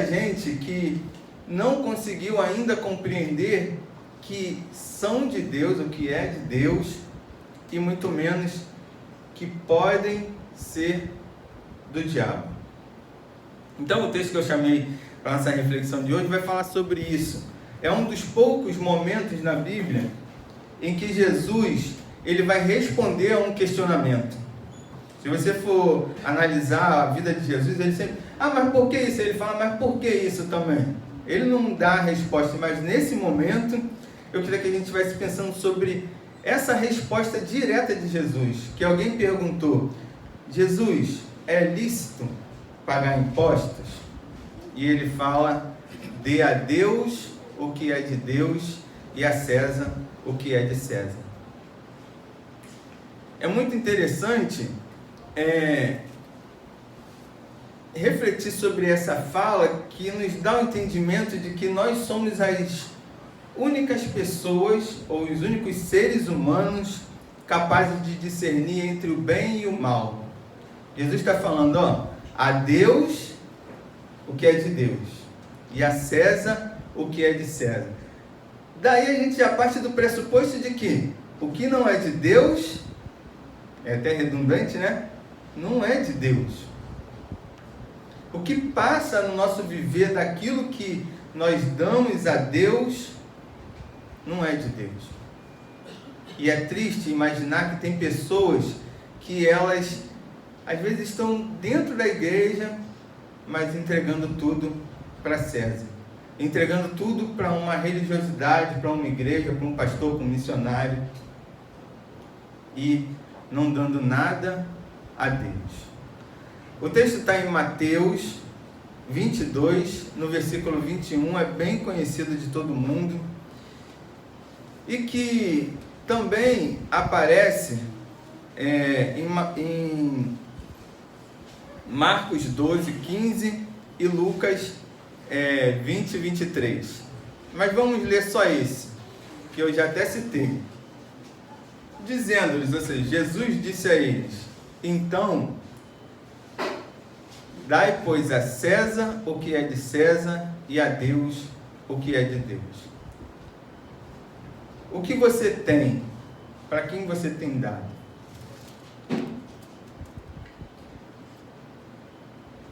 gente que não conseguiu ainda compreender que são de Deus, o que é de Deus, e muito menos que podem ser do diabo. Então o texto que eu chamei para nossa reflexão de hoje vai falar sobre isso. É um dos poucos momentos na Bíblia em que Jesus ele vai responder a um questionamento. Se você for analisar a vida de Jesus, ele sempre, mas por que isso? Ele fala, mas por que isso também? Ele não dá a resposta, mas nesse momento eu queria que a gente estivesse pensando sobre essa resposta direta de Jesus, que alguém perguntou, Jesus, é lícito pagar impostos? E ele fala, dê a Deus o que é de Deus e a César o que é de César. É muito interessante refletir sobre essa fala que nos dá o entendimento de que nós somos as únicas pessoas ou os únicos seres humanos capazes de discernir entre o bem e o mal. Jesus está falando, a Deus o que é de Deus e a César o que é de César. Daí a gente já parte do pressuposto de que o que não é de Deus, é até redundante, né? Não é de Deus. O que passa no nosso viver daquilo que nós damos a Deus, não é de Deus. E é triste imaginar que tem pessoas que elas, às vezes, estão dentro da igreja, mas entregando tudo para César. Entregando tudo para uma religiosidade, para uma igreja, para um pastor, para um missionário. E não dando nada a Deus. O texto está em Mateus 22, no versículo 21, é bem conhecido de todo mundo. E que também aparece em Marcos 12, 15 e Lucas 20, 23. Mas vamos ler só esse, que eu já até citei. Dizendo-lhes, ou seja, Jesus disse a eles, então, dai, pois, a César o que é de César e a Deus o que é de Deus. O que você tem, para quem você tem dado?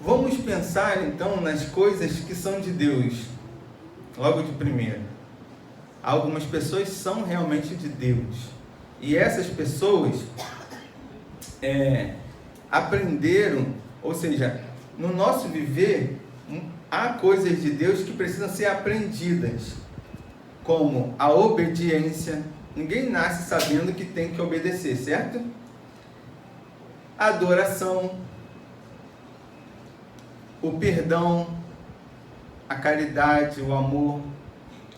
Vamos pensar então nas coisas que são de Deus, logo de primeira. Algumas pessoas são realmente de Deus. E essas pessoas aprenderam, ou seja, no nosso viver, há coisas de Deus que precisam ser aprendidas, como a obediência. Ninguém nasce sabendo que tem que obedecer, certo? A adoração, o perdão, a caridade, o amor.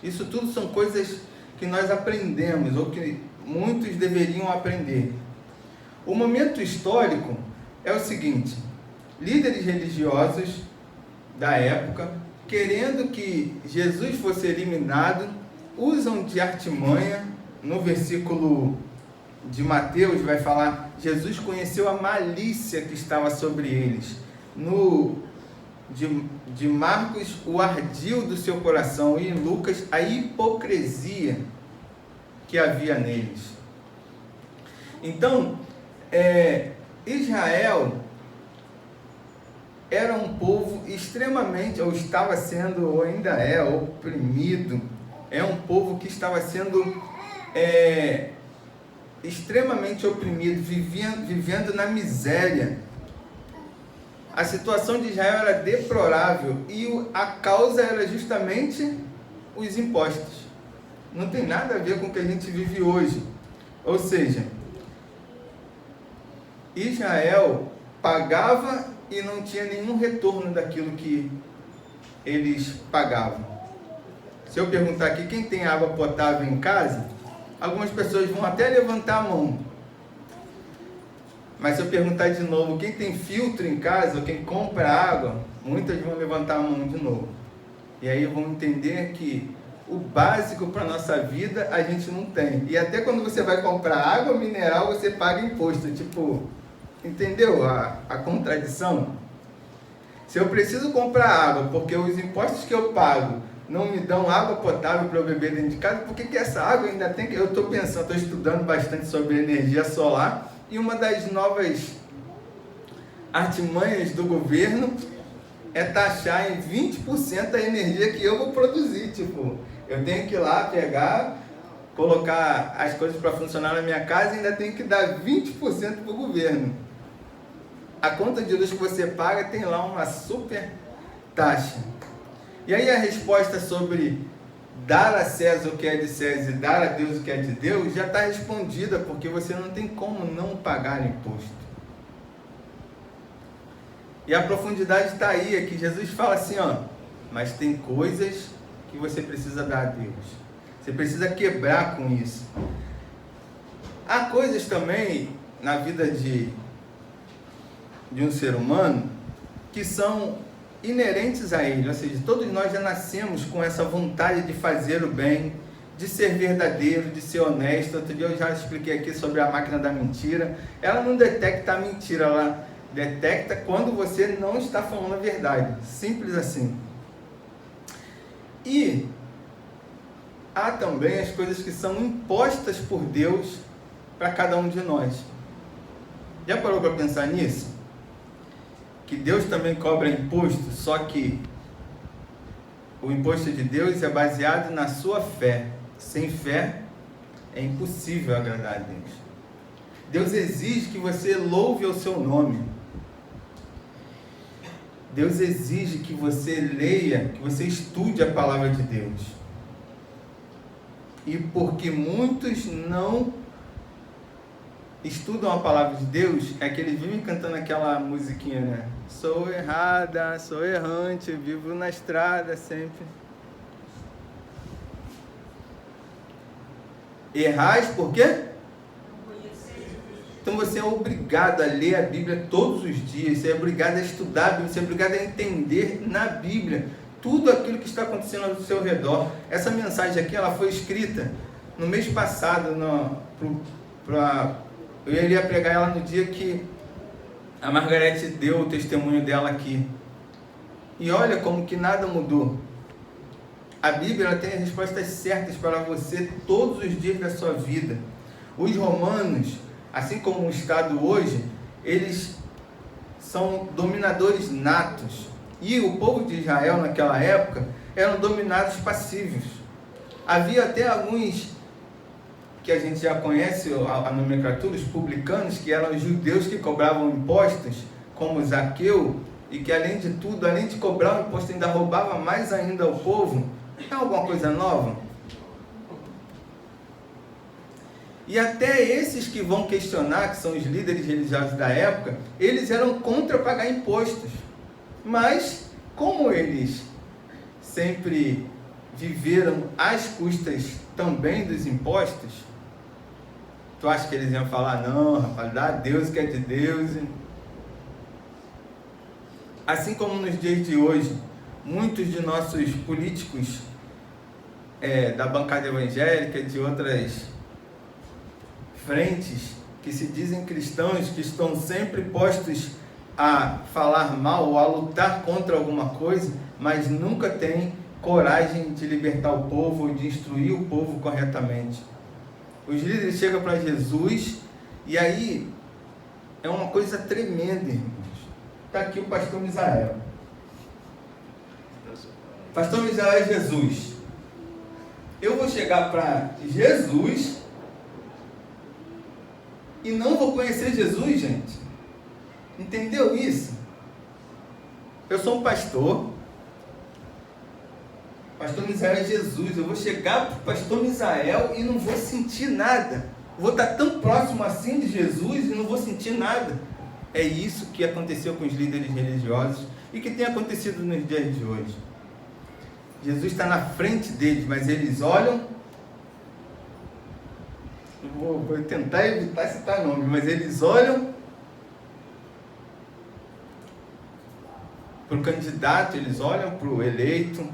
Isso tudo são coisas que nós aprendemos, ou que muitos deveriam aprender. O momento histórico é o seguinte: líderes religiosos da época, querendo que Jesus fosse eliminado, usam de artimanha. No versículo de Mateus vai falar, Jesus conheceu a malícia que estava sobre eles. De Marcos, o ardil do seu coração, e em Lucas, a hipocrisia que havia neles. Então, Israel era um povo extremamente, ou estava sendo, ou ainda é, oprimido. É um povo que estava sendo extremamente oprimido, vivendo na miséria. A situação de Israel era deplorável e a causa era justamente os impostos. Não tem nada a ver com o que a gente vive hoje. Ou seja, Israel pagava e não tinha nenhum retorno daquilo que eles pagavam. Se eu perguntar aqui quem tem água potável em casa, algumas pessoas vão até levantar a mão. Mas se eu perguntar de novo quem tem filtro em casa, ou quem compra água, muitas vão levantar a mão de novo. E aí vão entender que o básico para a nossa vida a gente não tem. E até quando você vai comprar água mineral, você paga imposto. Tipo, entendeu a contradição? Se eu preciso comprar água porque os impostos que eu pago não me dão água potável para eu beber dentro de casa, por que essa água ainda tem que... Eu estou pensando, estou estudando bastante sobre energia solar, e uma das novas artimanhas do governo é taxar em 20% a energia que eu vou produzir. Tipo, eu tenho que ir lá pegar, colocar as coisas para funcionar na minha casa e ainda tenho que dar 20% para o governo. A conta de luz que você paga tem lá uma super taxa. E aí a resposta sobre dar a César o que é de César e dar a Deus o que é de Deus já está respondida, porque você não tem como não pagar imposto. E a profundidade está aí, é que Jesus fala assim, mas tem coisas que você precisa dar a Deus. Você precisa quebrar com isso. Há coisas também na vida de um ser humano que são inerentes a ele, ou seja, todos nós já nascemos com essa vontade de fazer o bem, de ser verdadeiro, de ser honesto. Outro dia eu já expliquei aqui sobre a máquina da mentira. Ela não detecta a mentira, ela detecta quando você não está falando a verdade, simples assim. E há também as coisas que são impostas por Deus para cada um de nós. Já parou para pensar nisso? Que Deus também cobra imposto, só que o imposto de Deus é baseado na sua fé. Sem fé é impossível agradar a Deus. Deus exige que você louve o seu nome. Deus exige que você leia, que você estude a palavra de Deus. E porque muitos não estudam a palavra de Deus, é que eles vivem cantando aquela musiquinha, né? Sou errada, sou errante, vivo na estrada sempre. Errais por quê? Então você é obrigado a ler a Bíblia todos os dias, você é obrigado a estudar a Bíblia, você é obrigado a entender na Bíblia tudo aquilo que está acontecendo ao seu redor. Essa mensagem aqui, ela foi escrita no mês passado, eu iria pregar ela no dia que a Margarete deu o testemunho dela aqui. E olha como que nada mudou. A Bíblia, ela tem as respostas certas para você todos os dias da sua vida. Os romanos, assim como o Estado hoje, eles são dominadores natos. E o povo de Israel naquela época eram dominados passivos. Havia até alguns que a gente já conhece a nomenclatura, os publicanos, que eram os judeus que cobravam impostos, como Zaqueu, e que além de tudo, além de cobrar o imposto, ainda roubava mais ainda ao povo. É alguma coisa nova? E até esses que vão questionar, que são os líderes religiosos da época, eles eram contra pagar impostos. Mas, como eles sempre viveram às custas também dos impostos, tu acha que eles iam falar, não, rapaz, dá a Deus que é de Deus? Assim como nos dias de hoje, muitos de nossos políticos da bancada evangélica, de outras frentes, que se dizem cristãos, que estão sempre postos a falar mal ou a lutar contra alguma coisa, mas nunca têm coragem de libertar o povo ou de instruir o povo corretamente. Os líderes chegam para Jesus e aí é uma coisa tremenda, irmãos. Está aqui o pastor Misael. Pastor Misael é Jesus. Eu vou chegar para Jesus e não vou conhecer Jesus, gente. Entendeu isso? Eu sou um pastor. Pastor Misael é Jesus. Eu vou chegar para o pastor Misael e não vou sentir nada. Vou estar tão próximo assim de Jesus e não vou sentir nada. É isso que aconteceu com os líderes religiosos e que tem acontecido nos dias de hoje. Jesus está na frente deles, mas eles olham. Vou tentar evitar citar nome, mas eles olham para o candidato, eles olham para o eleito.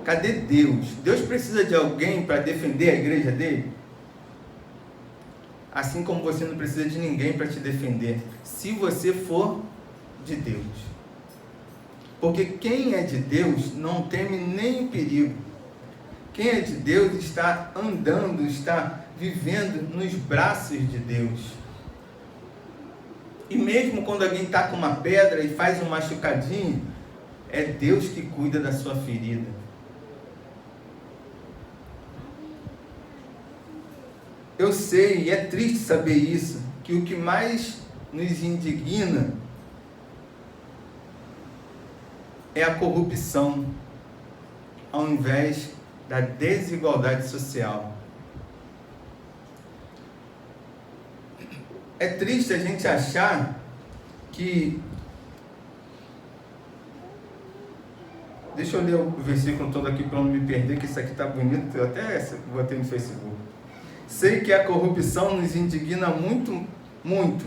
Cadê Deus? Deus precisa de alguém para defender a igreja dele? Assim como você não precisa de ninguém para te defender. Se você for de Deus. Porque quem é de Deus não teme nem o perigo. Quem é de Deus está andando, está vivendo nos braços de Deus. E mesmo quando alguém está com uma pedra e faz um machucadinho, é Deus que cuida da sua ferida. Eu sei, e é triste saber isso, que o que mais nos indigna é a corrupção, ao invés da desigualdade social. É triste a gente achar que... Deixa eu ler o versículo todo aqui para não me perder, que isso aqui está bonito, eu até botei no Facebook. Sei que a corrupção nos indigna muito, muito,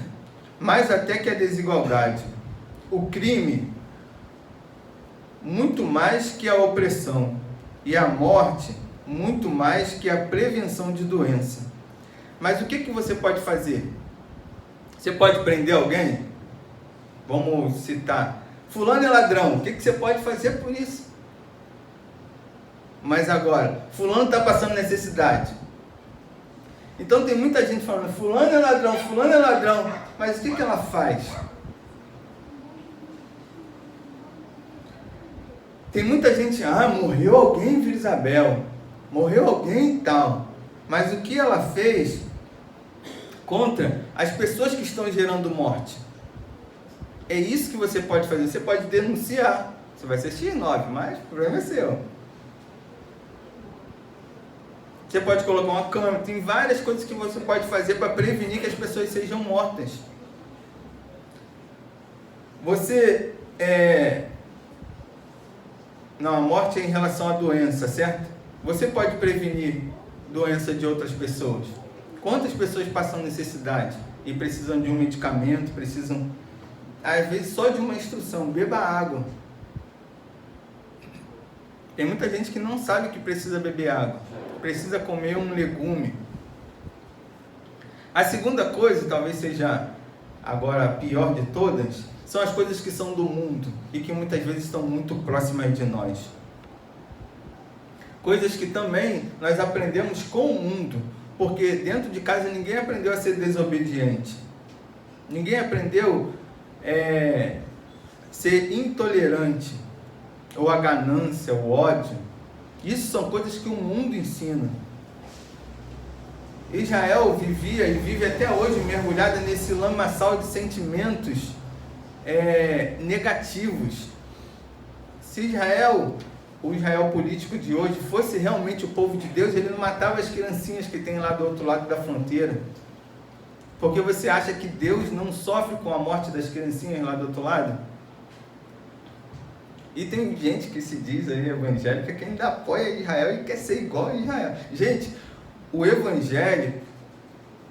mais até que a desigualdade. O crime, muito mais que a opressão. E a morte, muito mais que a prevenção de doença. Mas o que você pode fazer? Você pode prender alguém? Vamos citar. Fulano é ladrão. O que você pode fazer por isso? Mas agora, fulano está passando necessidade. Então tem muita gente falando, fulano é ladrão, fulano é ladrão. Mas o que ela faz? Tem muita gente, morreu alguém em Vila Isabel, morreu alguém e tal. Mas o que ela fez contra as pessoas que estão gerando morte? É isso que você pode fazer. Você pode denunciar. Você vai ser X9, mas o problema é seu. Você pode colocar uma câmera. Tem várias coisas que você pode fazer para prevenir que as pessoas sejam mortas. Não, a morte é em relação à doença, certo? Você pode prevenir doença de outras pessoas. Quantas pessoas passam necessidade e precisam de um medicamento, precisam, às vezes, só de uma instrução, beba água. Tem muita gente que não sabe que precisa beber água, precisa comer um legume. A segunda coisa, talvez seja agora a pior de todas, são as coisas que são do mundo e que muitas vezes estão muito próximas de nós. Coisas que também nós aprendemos com o mundo, porque dentro de casa ninguém aprendeu a ser desobediente. Ninguém aprendeu a ser intolerante, ou a ganância, o ódio. Isso são coisas que o mundo ensina. Israel vivia e vive até hoje mergulhada nesse lamaçal de sentimentos negativos. Se o Israel político de hoje fosse realmente o povo de Deus, ele não matava as criancinhas que tem lá do outro lado da fronteira. Porque você acha que Deus não sofre com a morte das criancinhas lá do outro lado? E tem gente que se diz aí evangélica que ainda apoia Israel e quer ser igual a Israel. Gente, o evangelho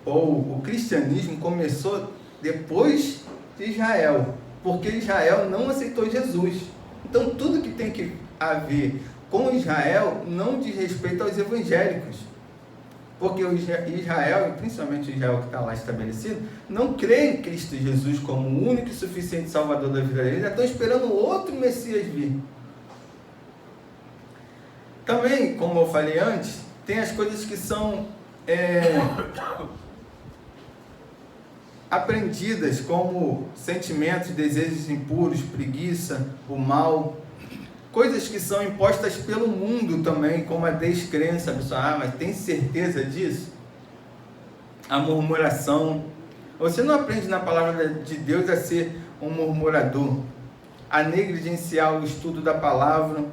ou o cristianismo começou depois de Israel, porque Israel não aceitou Jesus. Então tudo que tem que haver com Israel não diz respeito aos evangélicos, porque o Israel, principalmente o Israel que está lá estabelecido, não crê em Cristo Jesus como o único e suficiente Salvador da vida deles. Já estão esperando outro Messias vir. Também, como eu falei antes, tem as coisas que são aprendidas, como sentimentos, desejos impuros, preguiça, o mal. Coisas que são impostas pelo mundo também, como a descrença. A pessoa, mas tem certeza disso? A murmuração. Você não aprende na palavra de Deus a ser um murmurador, a negligenciar o estudo da palavra.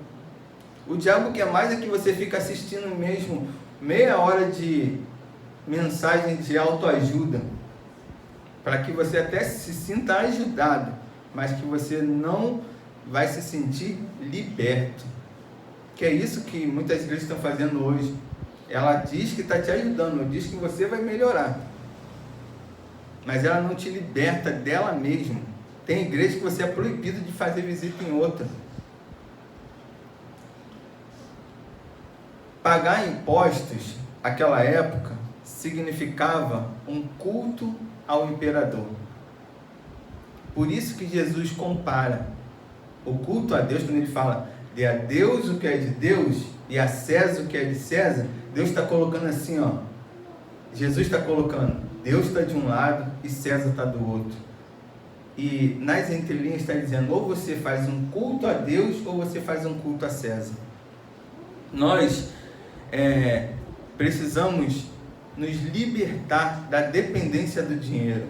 O diabo quer mais é que você fique assistindo mesmo meia hora de mensagem de autoajuda, para que você até se sinta ajudado, mas que você não vai se sentir liberto. Que é isso que muitas igrejas estão fazendo hoje. Ela diz que está te ajudando, diz que você vai melhorar, mas ela não te liberta dela mesma. Tem igreja que você é proibido de fazer visita em outra. Pagar impostos, naquela época, significava um culto ao imperador. Por isso que Jesus compara o culto a Deus, quando ele fala: dê a Deus o que é de Deus e a César o que é de César. Deus está colocando assim, ó. Jesus está colocando, Deus está de um lado e César está do outro. E nas entrelinhas está dizendo, ou você faz um culto a Deus ou você faz um culto a César. Nós precisamos nos libertar da dependência do dinheiro.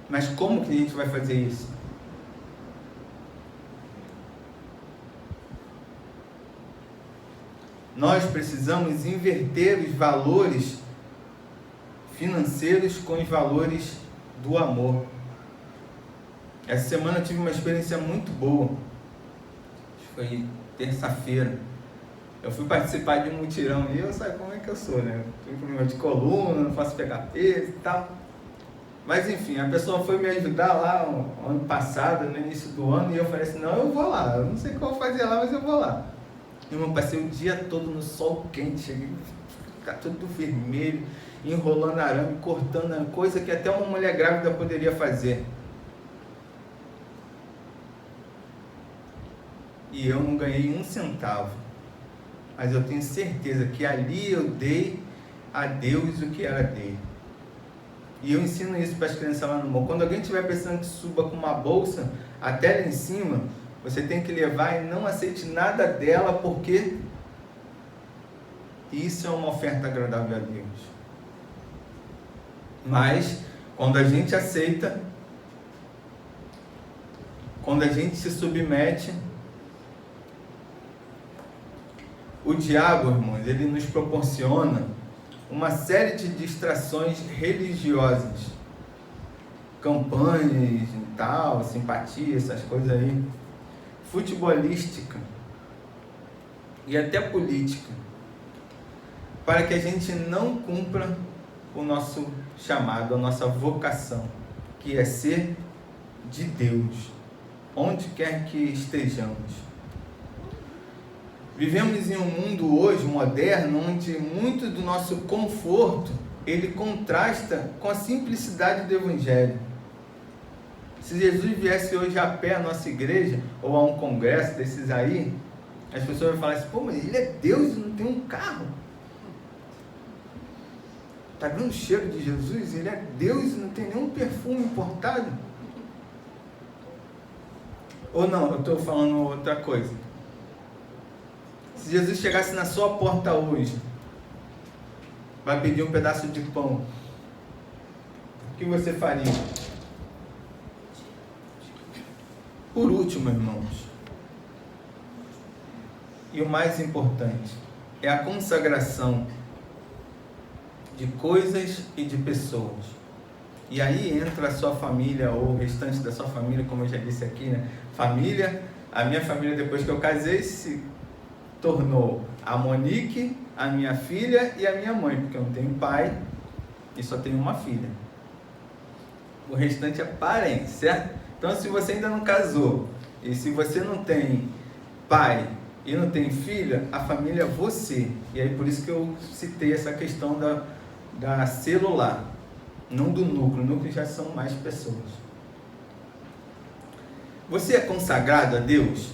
Mas como que a gente vai fazer isso? Nós precisamos inverter os valores financeiros com os valores do amor. Essa semana eu tive uma experiência muito boa. Foi terça-feira. Eu fui participar de um mutirão e eu sabe como é que eu sou, né? Tenho problema de coluna, não faço pegar peso e tal. Mas enfim, a pessoa foi me ajudar lá no ano passado, no início do ano, e eu falei assim, não, eu vou lá. Eu não sei o que eu vou fazer lá, mas eu vou lá. Irmão, passei o dia todo no sol quente, cheguei a ficar tudo vermelho, enrolando arame, cortando coisa que até uma mulher grávida poderia fazer. E eu não ganhei um centavo. Mas eu tenho certeza que ali eu dei a Deus o que era dele. E eu ensino isso para as crianças lá no morro. Quando alguém estiver pensando que suba com uma bolsa até lá em cima, você tem que levar e não aceite nada dela, porque isso é uma oferta agradável a Deus. Mas, quando a gente aceita, quando a gente se submete, o diabo, irmãos, ele nos proporciona uma série de distrações religiosas, campanhas e tal, simpatia, essas coisas aí, futebolística e até política, para que a gente não cumpra o nosso chamado, a nossa vocação, que é ser de Deus, onde quer que estejamos. Vivemos em um mundo hoje moderno, onde muito do nosso conforto, ele contrasta com a simplicidade do Evangelho. Se Jesus viesse hoje a pé à nossa igreja, ou a um congresso desses aí, as pessoas vão falar assim, pô, mas ele é Deus e não tem um carro. Está vendo o cheiro de Jesus? Ele é Deus e não tem nenhum perfume importado. Ou não, eu estou falando outra coisa. Se Jesus chegasse na sua porta hoje, vai pedir um pedaço de pão, o que você faria? Por último, irmãos, e o mais importante, é a consagração de coisas e de pessoas. E aí entra a sua família, ou o restante da sua família, como eu já disse aqui, né? Família, a minha família, depois que eu casei, se tornou a Monique, a minha filha e a minha mãe, porque eu não tenho pai e só tenho uma filha. O restante é parente, certo? Então, se você ainda não casou e se você não tem pai e não tem filha, a família é você. E aí por isso que eu citei essa questão da celular, não do núcleo. O núcleo já são mais pessoas. Você é consagrado a Deus?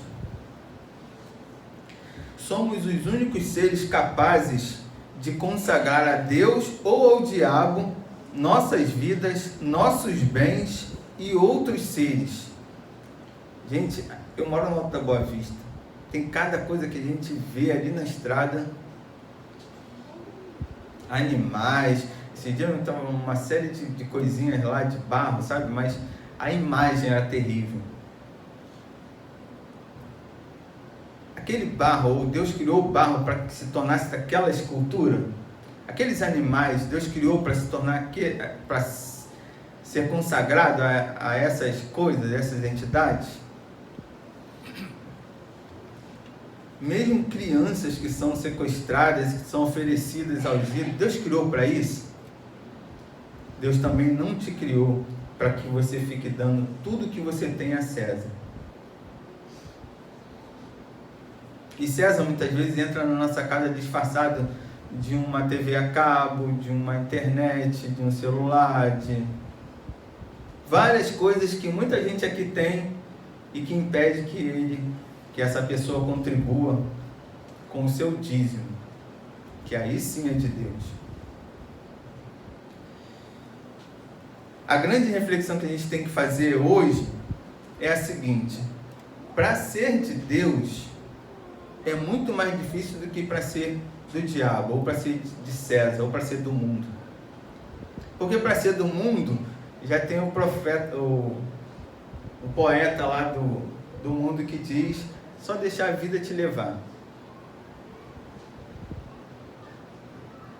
Somos os únicos seres capazes de consagrar a Deus ou ao diabo nossas vidas, nossos bens e outros seres. Gente, eu moro no Alto da Boa Vista. Tem cada coisa que a gente vê ali na estrada. Animais. Esse dia então uma série de coisinhas lá de barro, sabe? Mas a imagem era terrível. Aquele barro, ou Deus criou o barro para que se tornasse aquela escultura. Aqueles animais, Deus criou para se tornar, para ser consagrado a essas coisas, a essas entidades. Mesmo crianças que são sequestradas, que são oferecidas aos ídolos, Deus criou para isso? Deus também não te criou para que você fique dando tudo que você tem a César. E César muitas vezes entra na nossa casa disfarçado de uma TV a cabo, de uma internet, de um celular, várias coisas que muita gente aqui tem e que impede que essa pessoa contribua com o seu dízimo, que aí sim é de Deus. A grande reflexão que a gente tem que fazer hoje é a seguinte: para ser de Deus é muito mais difícil do que para ser do diabo, ou para ser de César, ou para ser do mundo. Porque para ser do mundo já tem o profeta, o poeta lá do mundo que diz: só deixar a vida te levar.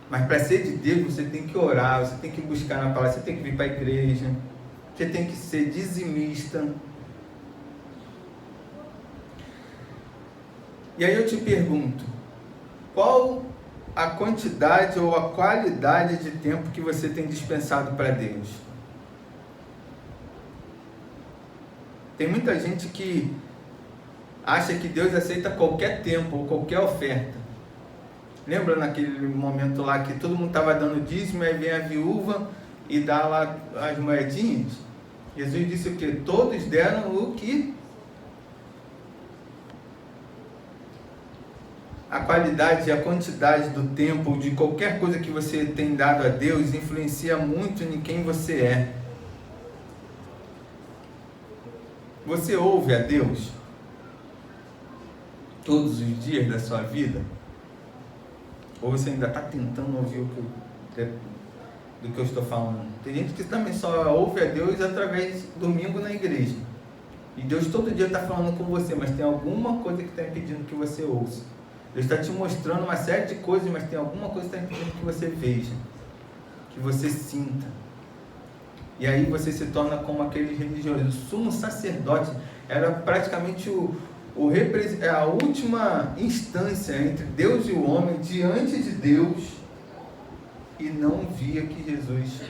Mas para ser de Deus você tem que orar, você tem que buscar na palavra, você tem que vir para a igreja, você tem que ser dizimista. E aí eu te pergunto, qual a quantidade ou a qualidade de tempo que você tem dispensado para Deus? Tem muita gente que acha que Deus aceita qualquer tempo ou qualquer oferta. Lembra naquele momento lá que todo mundo estava dando dízimo, aí vem a viúva e dá lá as moedinhas? Jesus disse o quê? Todos deram o que? A qualidade e a quantidade do tempo, de qualquer coisa que você tem dado a Deus, influencia muito em quem você é. Você ouve a Deus todos os dias da sua vida? Ou você ainda está tentando ouvir do que eu estou falando? Tem gente que também só ouve a Deus através do domingo na igreja. E Deus todo dia está falando com você, mas tem alguma coisa que está impedindo que você ouça. Deus está te mostrando uma série de coisas, mas tem alguma coisa que está impedindo que você veja, que você sinta. E aí você se torna como aquele religioso. O sumo sacerdote era praticamente a última instância entre Deus e o homem diante de Deus, e não via que Jesus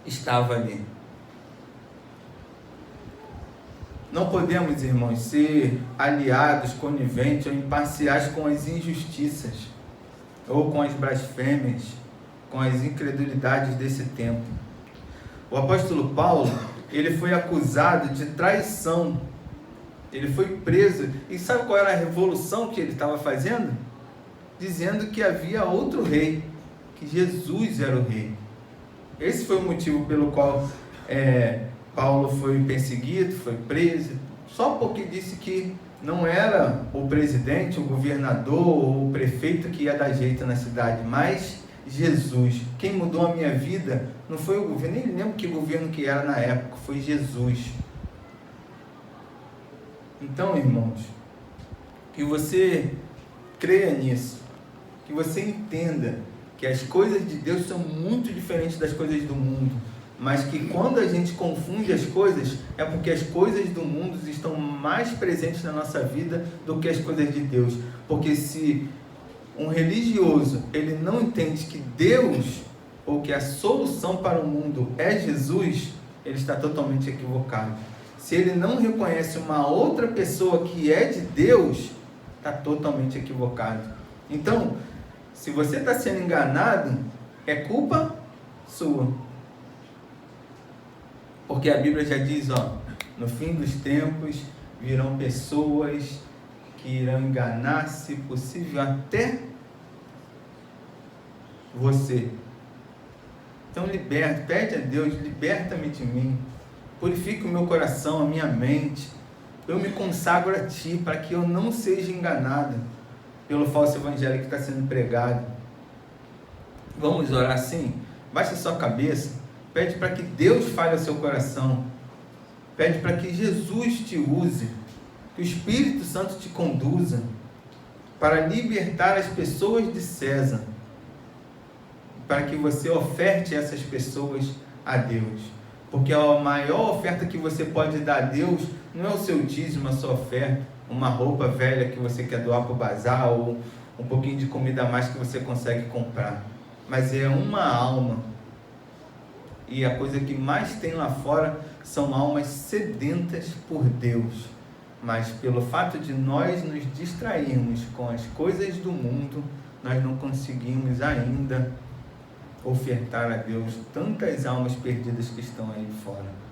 estava ali. Não podemos, irmãos, ser aliados, coniventes ou imparciais com as injustiças, ou com as blasfêmias, com as incredulidades desse tempo. O apóstolo Paulo, ele foi acusado de traição. Ele foi preso. E sabe qual era a revolução que ele estava fazendo? Dizendo que havia outro rei, que Jesus era o rei. Esse foi o motivo pelo qual Paulo foi perseguido, foi preso, só porque disse que não era o presidente, o governador ou o prefeito que ia dar jeito na cidade, mas Jesus. Quem mudou a minha vida não foi o governo, nem lembro que governo que era na época, foi Jesus. Então, irmãos, que você creia nisso, que você entenda que as coisas de Deus são muito diferentes das coisas do mundo, mas que quando a gente confunde as coisas, é porque as coisas do mundo estão mais presentes na nossa vida do que as coisas de Deus. Porque se um religioso, ele não entende que Deus, ou que a solução para o mundo é Jesus, ele está totalmente equivocado. Se ele não reconhece uma outra pessoa que é de Deus, está totalmente equivocado. Então, se você está sendo enganado, é culpa sua. Porque a Bíblia já diz, no fim dos tempos virão pessoas que irão enganar, se possível, até você. Então pede a Deus, liberta-me de mim, purifica o meu coração, a minha mente, eu me consagro a Ti, para que eu não seja enganado pelo falso evangelho que está sendo pregado. Vamos orar assim? Baixa a sua cabeça. Pede para que Deus fale ao seu coração. Pede para que Jesus te use. Que o Espírito Santo te conduza para libertar as pessoas de César. Para que você oferte essas pessoas a Deus. Porque a maior oferta que você pode dar a Deus não é o seu dízimo, a sua oferta, uma roupa velha que você quer doar para o bazar, ou um pouquinho de comida a mais que você consegue comprar. Mas é uma alma. E a coisa que mais tem lá fora são almas sedentas por Deus. Mas pelo fato de nós nos distrairmos com as coisas do mundo, nós não conseguimos ainda ofertar a Deus tantas almas perdidas que estão aí fora.